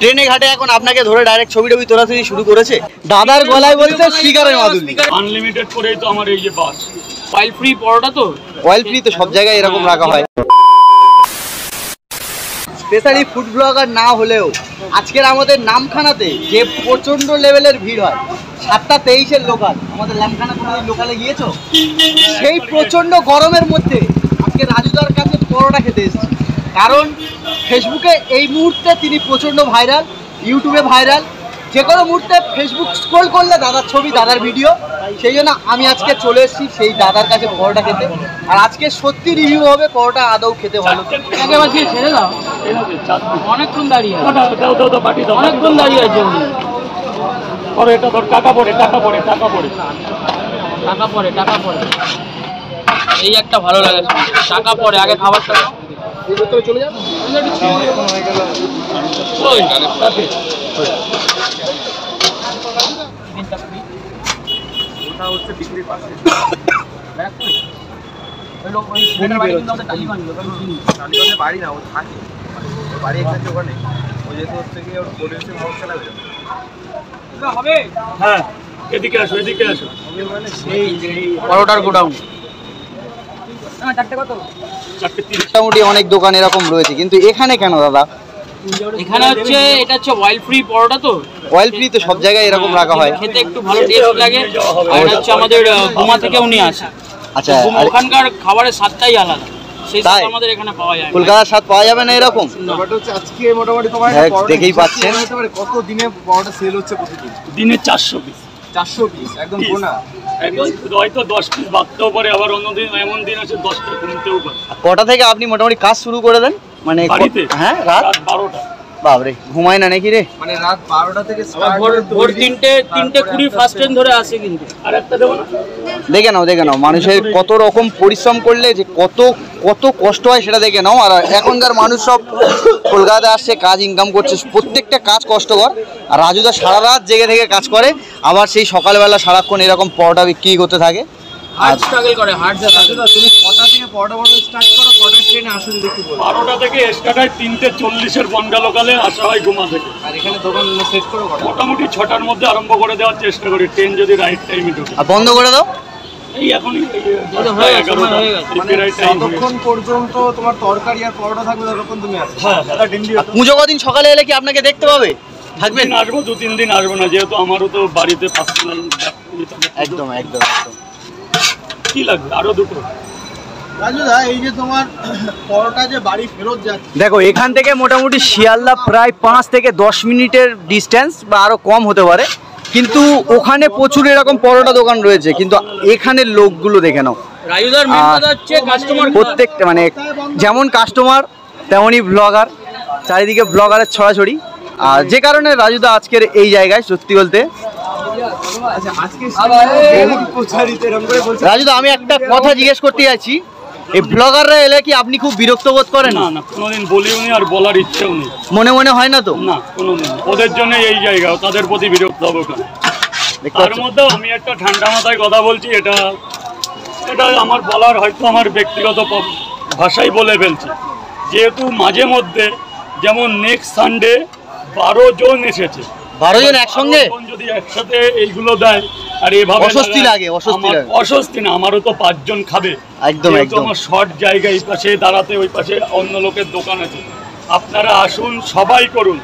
ট্রেনে ঘাটে এখন আপনাকে ধরে ডাইরেক্ট ছবি টবি তোলাতুলি শুরু করেছে। দাদার গলায় বলতে স্পিকারের মাধুরী। আনলিমিটেড করেই তো আমার এই যে বাস অয়েল ফ্রি পরোটা, তো অয়েল ফ্রি তো সব জায়গায় এরকম রাখা হয়। স্পেশালি ফুড ব্লগার না হলেও আজকের আমাদের নামখানাতে যে প্রচন্ড লেভেলের ভিড় হয়, 7:23-এর লোকাল, আমাদের নামখানা কোনো লোকালে গিয়েছো? সেই প্রচন্ড গরমের মধ্যে আজকে রাজুদার কাছে পরোটা খেতে এসেছি, কারণ ফেসবুকে এই মুহূর্তে তিনি প্রচণ্ড ভাইরাল, ইউটিউবে ভাইরাল। যে কোনো মুহূর্তে ফেসবুক স্ক্রল করলে দাদার ছবি, দাদার ভিডিও। সেই জন্য আমি আজকে চলে এসেছি সেই দাদার কাছে পরোটা খেতে। আর আজকে সত্যি রিভিউ হবে পরোটা আদৌ খেতে ভালো। ছেড়ে দাও, অনেকক্ষণ দাঁড়িয়ে অনেকক্ষণ দাঁড়িয়ে আছে। এটা তোর টাকা পড়ে টাকা পড়ে টাকা পড়ে টাকা পড়ে টাকা পড়ে এই একটা ভালো লাগে, টাকা পড়ে আগে খাবারটা চলে যাবে। বাড়ি না, ও থাকে বাড়ি এখানে, ওখানে ও যেহেতু হচ্ছে কি ওর পোটেনশিয়াল হাউস চালাবে হবে। হ্যাঁ, এদিকে আসো এদিকে আসো। পরোটার গোডাউন মোটামুটি অনেক দোকান এরকম রয়েছে, কিন্তু এখানে কেন দাদা? এখানে হচ্ছে এটা হচ্ছে অয়েল ফ্রি পরোটা, তো অয়েল ফ্রি তো সব জায়গায় এরকম রাখা হয়, খেতে একটু ভালো টেস্ট লাগে। আর এটা হচ্ছে আমাদের গুমা থেকেও নিয়ে আসে। আচ্ছা, ওখানকার খাবারের স্বাদটাই আলাদা, সেই স্বাদ আমাদের এখানে পাওয়া যায়। কলকাতার স্বাদ পাওয়া যাবে না এরকম। ব্যাপারটা হচ্ছে আজকে মোটামুটি তোমার দেখেই পাচ্ছেন কত দিনে পরোটা সেল হচ্ছে প্রতিদিন? দিনে 400 পিস। 400 পিস একদম গোনা। হয়তো 10 পিস বাদতেও পারে, আবার অন্যদিন এমন দিন আছে 10টা কিনতেও পারে। কটা থেকে আপনি মোটামুটি কাজ শুরু করে দেন? মানে হ্যাঁ, রাত 12টা। বাবরে, ঘুমায় না নাকি রে? মানে রাত 12টা থেকে ভোর 3:20 ফার্স্ট ট্রেন ধরে আসে। কিন্তু আরেকটা দেবো না? দেখে নাও মানুষের কত রকম পরিশ্রম করলে যে কত কত কষ্ট হয় সেটা দেখে নাও। আর এখনকার মানুষ সব কলকাতায় আসছে, কাজ ইনকাম করছে, প্রত্যেকটা কাজ কষ্টকর। আর রাজুদা সারা রাত জেগে থেকে কাজ করে, আবার সেই সকালবেলা সারাক্ষণ এরকম পরোটা বিক্রি করতে থাকে। হার্ড স্ট্রাগল করে, হার্ড স্ট্রাগল। তুমি কটা থেকে পরোটা বানানো স্টার্ট করো? কটার ট্রেনে আসো যদি একটু বলো। 12টা থেকে স্টার্ট হয়, 3:40-এর বনগা লোকালে আসা হয় গুমা থেকে। আর এখানে দোকান সেট করো কটা? মোটামুটি 6টার মধ্যে আরম্ভ করে দেওয়ার চেষ্টা করি, ট্রেন যদি রাইট টাইমে ঢোকে। আর বন্ধ করে দাও এই এখনই মানে যতক্ষণ পর্যন্ত তোমার তরকারি আর পরোটা থাকবে ততক্ষণ তুমি আসো। হ্যাঁ, পুজো কদিন সকালে এলে কি আপনাকে দেখতে পাবে? থাকবেন? আসবো 2-3 দিন আসবো না, যেহেতু আমারও তো বাড়িতে পার্সোনাল। একদম একদম একদম। কি লাগবে আরো দুটো? রাজুদা, এই যে তোমার পরোটা যে বাড়ি ফেরত যাচ্ছে, দেখো এখান থেকে মোটামুটি শিয়ালদা প্রায় 5 থেকে 10 মিনিটের ডিস্টেন্স বা আরো কম হতে পারে, কিন্তু ওখানে প্রচুর এরকম পরোটা দোকান রয়েছে। কিন্তু এখানের লোকগুলো দেখে নাও, রাজুদার মেন কথা হচ্ছে কাস্টমার। প্রত্যেকটা মানে যেমন কাস্টমার তেমনই ব্লগার, চারিদিকে ব্লগারের ছড়াছড়ি। আর যে কারণে রাজুদা আজকের এই জায়গায় সত্যি বলতে। রাজুদা, আমি একটা কথা জিজ্ঞেস করতে যাচ্ছি, এই ব্লগাররা এলে কি আপনি খুব বিরক্ত বোধ করেন? না না, কোনোদিন বলিও নি আর বলার ইচ্ছেও নেই। মনে মনে হয় না তো? না, কোনোদিন। ওদের জন্য এই জায়গা, তাদের প্রতি বিরক্ত হবো কেন? তার মধ্যেও আমি একটা ঠান্ডা মাথায় কথা বলছি, এটা আমার বলার হয়তো আমার ব্যক্তিগত ভাষাই বলে ফেলছি। যেহেতু মাঝে মধ্যে যেমন নেক্সট সানডে 12 জন এসেছে, 12 জন একসঙ্গে যদি একসাথে এইগুলো দেয় আর এভাবে অস্বস্তি লাগে। অস্বস্তি না, আমারও তো 5 জন খাবে। একদম একদম। আমার শর্ট জায়গা, এই পাশে দাঁড়াতে, ওই পাশে অন্য লোকের দোকান আছে। আপনারা আসুন, সবাই করুন।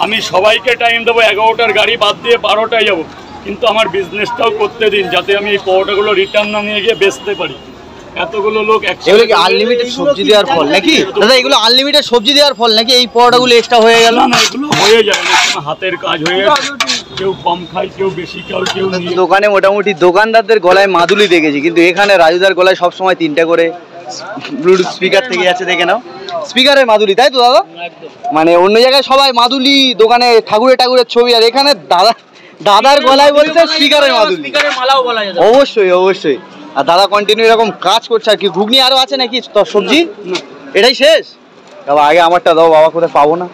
আমি সবাইকে টাইম দেবো, 11টার গাড়ি বাদ দিয়ে 12টায় যাবো, কিন্তু আমার বিজনেসটাও করতে দিন, যাতে আমি এই পরোটাগুলো রিটার্ন না নিয়ে গিয়ে বেচতে পারি। এতগুলো লোক এগুলো কি আনলিমিটেড সবজি দেওয়ার ফল নাকি দাদা? এগুলো আনলিমিটেড সবজি দেওয়ার ফল নাকি? এই পরোটাগুলো এক্সট্রা হয়ে গেল? না, এগুলো হয়ে যায় না, হাতের কাজ হয়ে যায়। কেউ কম খায়, কেউ বেশি খায়, কেউ দোকানে মোটামুটি দোকানদারদের গলায় মাদুলি দেখেছি, কিন্তু এখানে রাজুদার গলায় সবসময় 3টা করে ব্লুটুথ স্পিকার থেকে যাচ্ছে। দেখে নাও, স্পিকারের মাদুলি, তাই তো দাদা? মানে অন্য জায়গায় সবাই মাদুলি, দোকানে ঠাকুরের ছবি, আর এখানে দাদার গলায় বলতে স্পিকারের মাদুলি। অবশ্যই অবশ্যই। আর দাদা কন্টিনিউ এরকম কাজ করছে। আর কি ঘুগনি আরো আছে নাকি সবজি? এটাই শেষ? বাবা আগে আমারটা দাও বাবা, কোথায় পাবো না।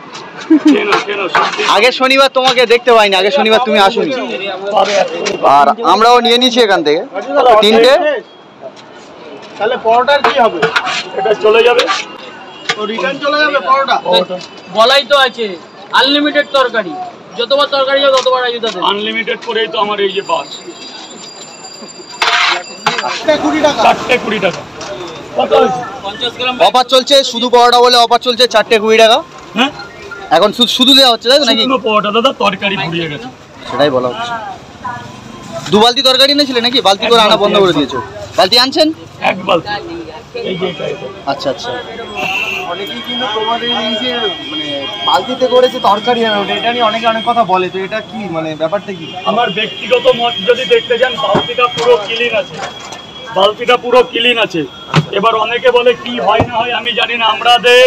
আগের শনিবার তোমাকে দেখতে পাইনি, আগের শনিবার তুমি আসোনি। আর আমরাও নিয়ে নিয়েছি এখান থেকে 3টে। তাহলে পরোটার কি হবে? এটা চলে যাবে, তো রিটার্ন চলে যাবে পরোটা? বলাই তো আছে। আনলিমিটেড তরকারি, যতবার তরকারি যাও ততবার রাজুদা দেবে। আনলিমিটেড করেই তো আমার এই যে বাস। 420 টাকা। 420 টাকা। কত হয়েছে? 50 গ্রাম অফার চলছে, শুধু পরোটা বলে অফার চলছে 420 টাকা। হ্যাঁ, এখন শুধু দেওয়া হচ্ছে তাই তো নাকি? শুকনো পরোটা দাদা, তরকারি ফুরিয়ে গেছে। সেটাই বলা হচ্ছে। 2 বালতি তরকারি এনেছিলে নাকি? বালতি করে আনা বন্ধ করে দিয়েছো? বালতি আনছেন? এক বালতি। এই যে এটা। আচ্ছা আচ্ছা। অনেকেই কিন্তু তোমাদের এই যে মানে বালতিতে করেছে তরকারি হবে ওটা, এটা নিয়ে অনেকে অনেক কথা বলে, তো এটা কি মানে ব্যাপারটা কি? আমার ব্যক্তিগত মত যদি দেখতে যান, বালতিটা পুরো ক্লিন আছে, বালতিটা পুরো ক্লিন আছে। এবার অনেকে বলে কি হয় না হয় আমি জানি না, আমাদের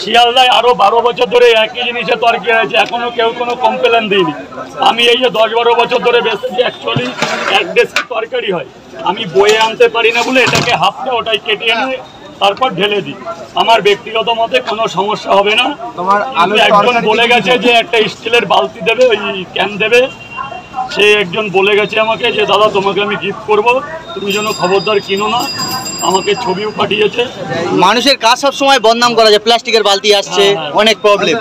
শিয়ালদায় আরো 12 বছর ধরে একই জিনিসের তরকারি আছে, এখনো কেউ কোনো কমপ্লেন দিইনি। আমি এই যে 10-12 বছর ধরে বেশি অ্যাকচুয়ালি এক ডেস্কি তরকারি হয়, আমি বয়ে আনতে পারি না বলে এটাকে হাফটা ওটাই কেটে এনে তারপর ঢেলে দিই। আমার ব্যক্তিগত মতে কোনো সমস্যা হবে না। তোমার আলুর একজন তরকারি বলে গেছে যে একটা স্টিলের বালতি দেবে, ওই ক্যান দেবে, সে একজন বলে গেছে আমাকে যে দাদা তোমাকে আমি গিফট করব, তুমি যেন খবরদার কিনো না, আমাকে ছবিও পাঠিয়েছে। মানুষের কাজ সব সময় বদনাম করা যায়, প্লাস্টিকের বালতি আসছে, অনেক প্রবলেম।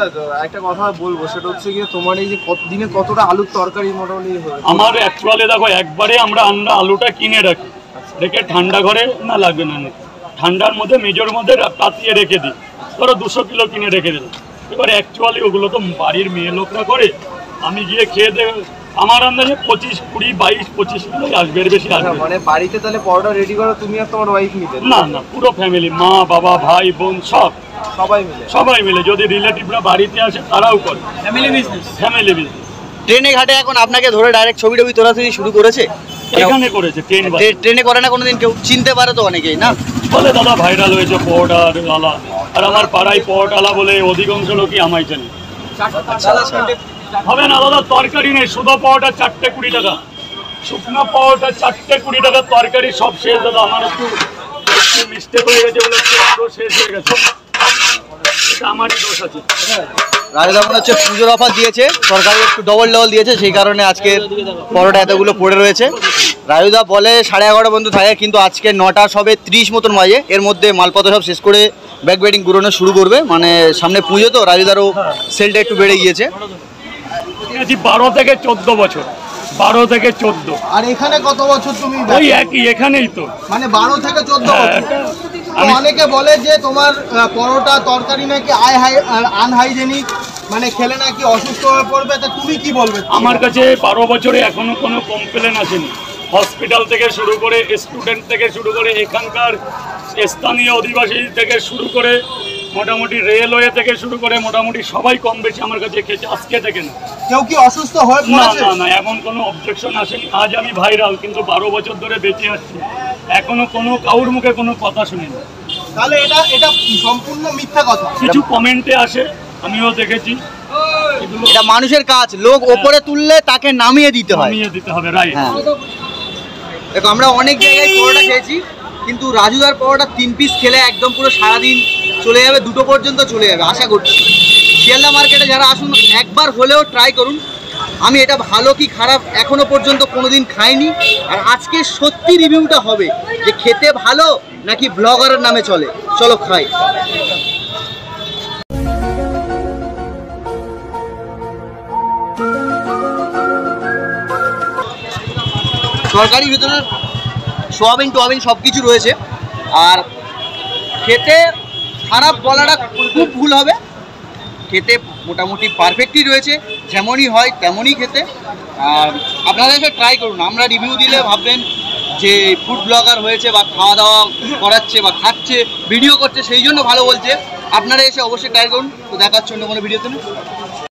একটা কথা বলবো, সেটা হচ্ছে কি তোমার এই যে দিনে কতটা আলুর তরকারি মোটামুটি হয়? আমার অ্যাকচুয়ালি দেখো, একবারে আমরা আলুটা কিনে রাখি, রেখে ঠান্ডা ঘরে না লাগবে না, ঠান্ডার মধ্যে মেজোর মধ্যে পাতিয়ে রেখে দিই, ধরো 200 কিলো কিনে রেখে দিলাম। এবার অ্যাকচুয়ালি ওগুলো তো বাড়ির মেয়ে লোকরা করে, আমি গিয়ে খেয়ে দেব, আমার আন্দাজে 25, 20, 22, 25 কিলো আসবে, এর বেশি আসবে। মানে বাড়িতে তাহলে পরোটা রেডি করো তুমি আর তোমার ওয়াইফ মিলে? না না, পুরো ফ্যামিলি, মা বাবা ভাই বোন সবাই মিলে। যদি রিলেটিভরা বাড়িতে আসে তারাও করে, ফ্যামিলি বিজনেস। Family business. ট্রেনে ঘাটে এখন আপনাকে ধরে ডাইরেক্ট ছবি টবি তোলাতুলি শুরু করেছে? এখানে করেছে ট্রেনে করে না কোনোদিন কেউ? চিনতে পারে তো অনেকেই না, বলে দাদা ভাইরাল হয়েছে পরোটার আলা, আর আমার পাড়ায় পরোটালা বলে অধিকাংশ লোকই আমায় জানে। হবে না দাদা, তরকারি নেই, শুধু পরোটা 420 টাকা, শুকনো পরোটা 420 টাকা, তরকারি সব শেষ দাদা। আমার একটু মিস্টেক হয়ে গেছে বলে পুরো শেষ হয়ে গেছে, এটা আমারই দোষ আছে। রাজুদা মনে হচ্ছে পুজোর অফার দিয়েছে, সরকার একটু ডবল দিয়েছে, সেই কারণে আজকের পরোটা এতগুলো পড়ে রয়েছে। রাজুদা বলে 11:30 পর্যন্ত থাকে, কিন্তু আজকে 9টা সবে 30 মতন বাজে, এর মধ্যে মালপত্র সব শেষ করে ব্যাগ বেডিং ঘুরানো শুরু করবে। মানে সামনে পুজো তো, রাজুদারও সেলটা একটু বেড়ে গিয়েছে। 12 থেকে 14 বছর, 12 থেকে 14। আর এখানে কত বছর তুমি? ওই একই, এখানেই তো, মানে 12 থেকে 14 বছর। তো অনেকে বলে যে তোমার পরোটা তরকারি নাকি আনহাইজেনিক, মানে খেলে নাকি অসুস্থ হয়ে পড়বে, তা তুমি কি বলবে? আমার কাছে 12 বছরে এখনো কোনো কমপ্লেন আসেনি। হসপিটাল থেকে শুরু করে, স্টুডেন্ট থেকে শুরু করে, এখানকার স্থানীয় অধিবাসী থেকে শুরু করে, মোটামুটি রেলওয়ে থেকে শুরু করে মোটামুটি সবাই কম বেশি আমার কাছে খেয়েছে, আজকে থেকে না। কেউ কি অসুস্থ হয়ে না পড়েছে? না না, এমন কোনো অবজেকশন আসেনি। আজ আমি ভাইরাল, কিন্তু 12 বছর ধরে বেঁচে আসছি, এখনো কোনো কারোর মুখে কোনো কথা শুনিনি। তাহলে এটা সম্পূর্ণ মিথ্যা কথা। কিছু কমেন্টে আসে, আমিও দেখেছি, এটা মানুষের কাজ, লোক ওপরে তুললে তাকে নামিয়ে দিতে হয়, নামিয়ে দিতে হবে, রাইট। হ্যাঁ, দেখো আমরা অনেক জায়গায় পরোটা খেয়েছি, কিন্তু রাজুদার পরোটা 3 পিস খেলে একদম পুরো সারাদিন চলে যাবে, 2টো পর্যন্ত চলে যাবে আশা করছি। শিয়ালদা মার্কেটে যারা আসুন, একবার হলেও ট্রাই করুন। আমি এটা ভালো কি খারাপ এখনো পর্যন্ত কোনোদিন খাইনি, আর আজকে সত্যি রিভিউটা হবে যে খেতে ভালো নাকি ব্লগারের নামে চলে। চলো খাই। তরকারির ভিতরে সোয়াবিন টোয়াবিন সব কিছু রয়েছে, আর খেতে খারাপ বলাটা খুব ভুল হবে। খেতে মোটামুটি পারফেক্টই রয়েছে, যেমনই হয় তেমনই খেতে। আর আপনারা এসে ট্রাই করুন। আমরা রিভিউ দিলে ভাববেন যে ফুড ব্লগার হয়েছে বা খাওয়া দাওয়া করাচ্ছে বা খাচ্ছে, ভিডিও করছে, সেই জন্য ভালো বলছে। আপনারা এসে অবশ্যই ট্রাই করুন। তো দেখার জন্য কোনো ভিডিওতে না।